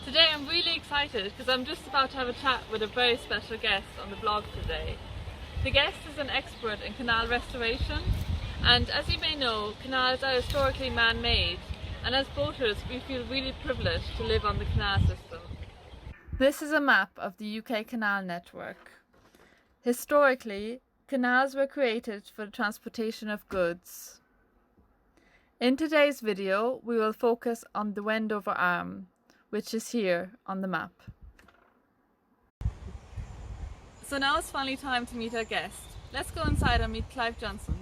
Today I'm really excited because I'm just about to have a chat with a very special guest on the blog today. The guest is an expert in canal restoration, and as you may know, canals are historically man-made, and as boaters we feel really privileged to live on the canal system. This is a map of the UK canal network. Historically, canals were created for the transportation of goods. In today's video, we will focus on the Wendover Arm, which is here on the map. So now it's finally time to meet our guest. Let's go inside and meet Clive Johnson.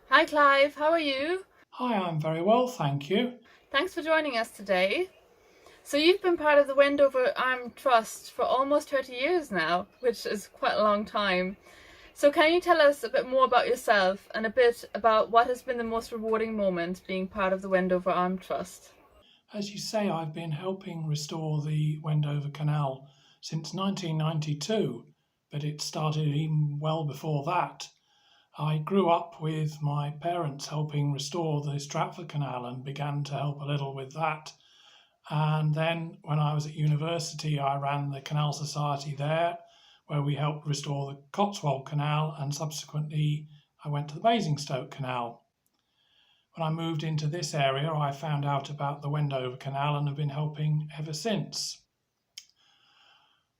Hi Clive, how are you? Hi, I'm very well, thank you. Thanks for joining us today. So you've been part of the Wendover Arm Trust for almost 30 years now, which is quite a long time. So can you tell us a bit more about yourself and a bit about what has been the most rewarding moment being part of the Wendover Arm Trust? As you say, I've been helping restore the Wendover Canal since 1992, but it started even well before that. I grew up with my parents helping restore the Stratford Canal and began to help a little with that. And then when I was at university, I ran the Canal Society there, where we helped restore the Cotswold Canal, and subsequently I went to the Basingstoke Canal. When I moved into this area, I found out about the Wendover Canal and have been helping ever since.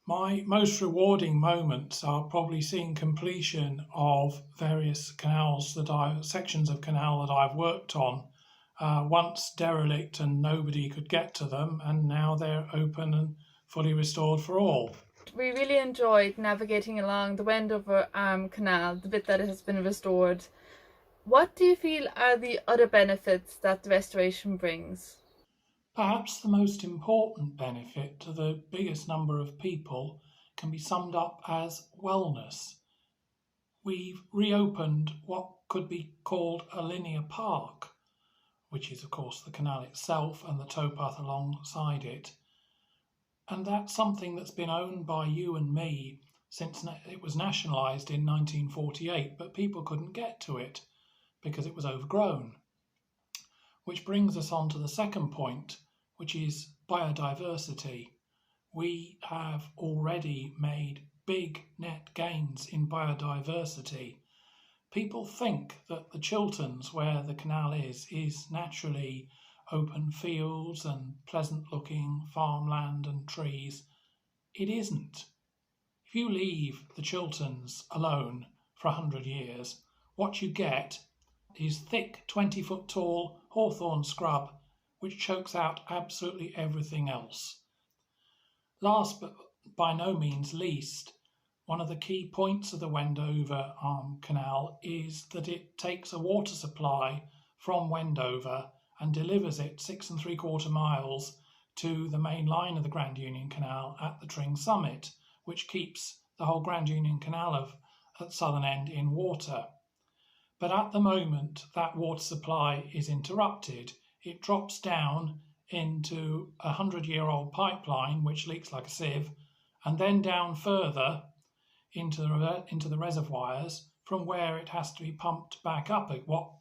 My most rewarding moments are probably seeing completion of various sections of canal that I've worked on, once derelict and nobody could get to them, and now they're open and fully restored for all. We really enjoyed navigating along the Wendover Arm Canal, the bit that has been restored. What do you feel are the other benefits that the restoration brings? Perhaps the most important benefit to the biggest number of people can be summed up as wellness. We've reopened what could be called a linear park, which is of course the canal itself and the towpath alongside it. And that's something that's been owned by you and me since it was nationalised in 1948, but people couldn't get to it because it was overgrown. Which brings us on to the second point, which is biodiversity. We have already made big net gains in biodiversity. People think that the Chilterns, where the canal is naturally open fields and pleasant looking farmland and trees. It isn't. If you leave the Chilterns alone for 100 years, what you get is thick 20-foot tall hawthorn scrub which chokes out absolutely everything else. Last but by no means least, one of the key points of the Wendover Arm Canal is that it takes a water supply from Wendover and delivers it 6 3/4 miles to the main line of the Grand Union Canal at the Tring Summit, which keeps the whole Grand Union Canal at Southern End in water. But at the moment that water supply is interrupted. It drops down into a 100-year-old pipeline which leaks like a sieve, and then down further into the reservoirs, from where it has to be pumped back up.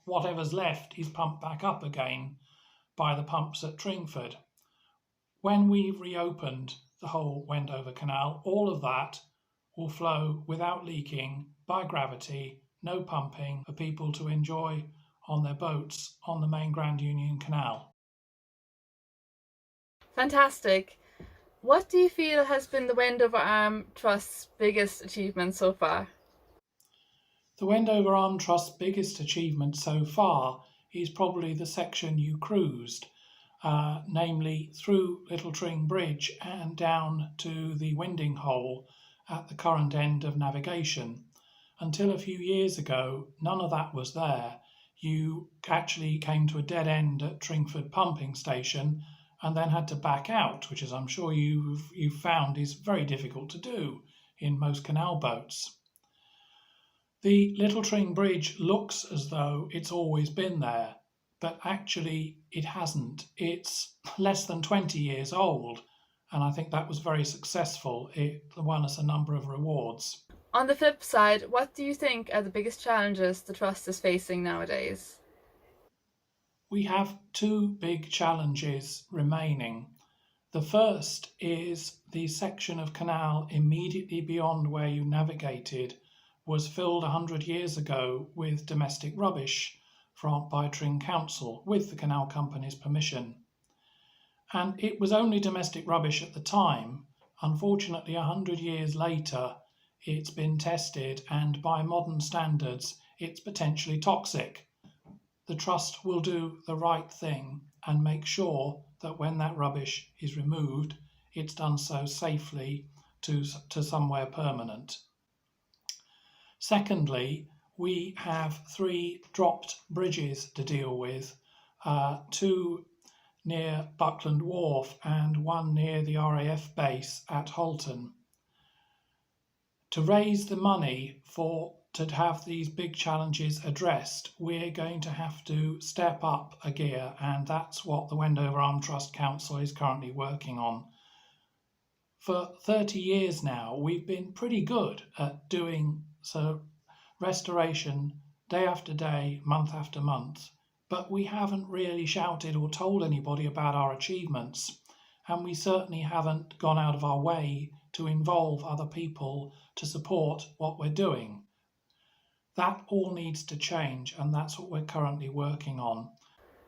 Whatever's left is pumped back up again by the pumps at Tringford. When we've reopened the whole Wendover Canal, all of that will flow without leaking, by gravity, no pumping, for people to enjoy on their boats on the main Grand Union Canal. Fantastic. What do you feel has been the Wendover Arm Trust's biggest achievement so far? The Wendover Arm Trust's biggest achievement so far is probably the section you cruised, namely through Little Tring Bridge and down to the winding hole at the current end of navigation. Until a few years ago, none of that was there. You actually came to a dead end at Tringford pumping station and then had to back out, which, as I'm sure you've found, is very difficult to do in most canal boats. The Little Tring Bridge looks as though it's always been there, but actually it hasn't. It's less than 20 years old, and I think that was very successful. It won us a number of rewards. On the flip side, what do you think are the biggest challenges the Trust is facing nowadays? We have two big challenges remaining. The first is the section of canal immediately beyond where you navigated was filled 100 years ago with domestic rubbish by Tring Council with the canal company's permission. And it was only domestic rubbish at the time. Unfortunately, 100 years later, it's been tested, and by modern standards, it's potentially toxic. The Trust will do the right thing and make sure that when that rubbish is removed, it's done so safely to somewhere permanent. Secondly, we have 3 dropped bridges to deal with, 2 near Buckland Wharf and 1 near the RAF base at Halton. To raise the money to have these big challenges addressed, we're going to have to step up a gear, and that's what the Wendover Arm Trust Council is currently working on. For 30 years now, we've been pretty good at doing restoration day after day, month after month, but we haven't really shouted or told anybody about our achievements, and we certainly haven't gone out of our way to involve other people to support what we're doing. That all needs to change, and that's what we're currently working on.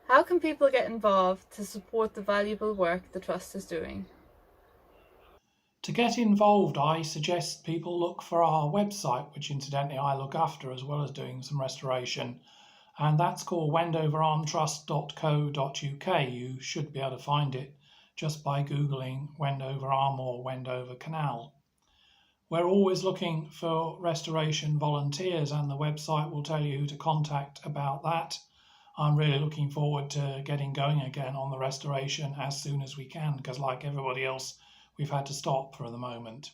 How can people get involved to support the valuable work the Trust is doing? To get involved, I suggest people look for our website, which incidentally I look after as well as doing some restoration, and that's called wendoverarmtrust.co.uk. You should be able to find it just by Googling Wendover Arm or Wendover Canal. We're always looking for restoration volunteers, and the website will tell you who to contact about that. I'm really looking forward to getting going again on the restoration as soon as we can, because like everybody else, we've had to stop for the moment.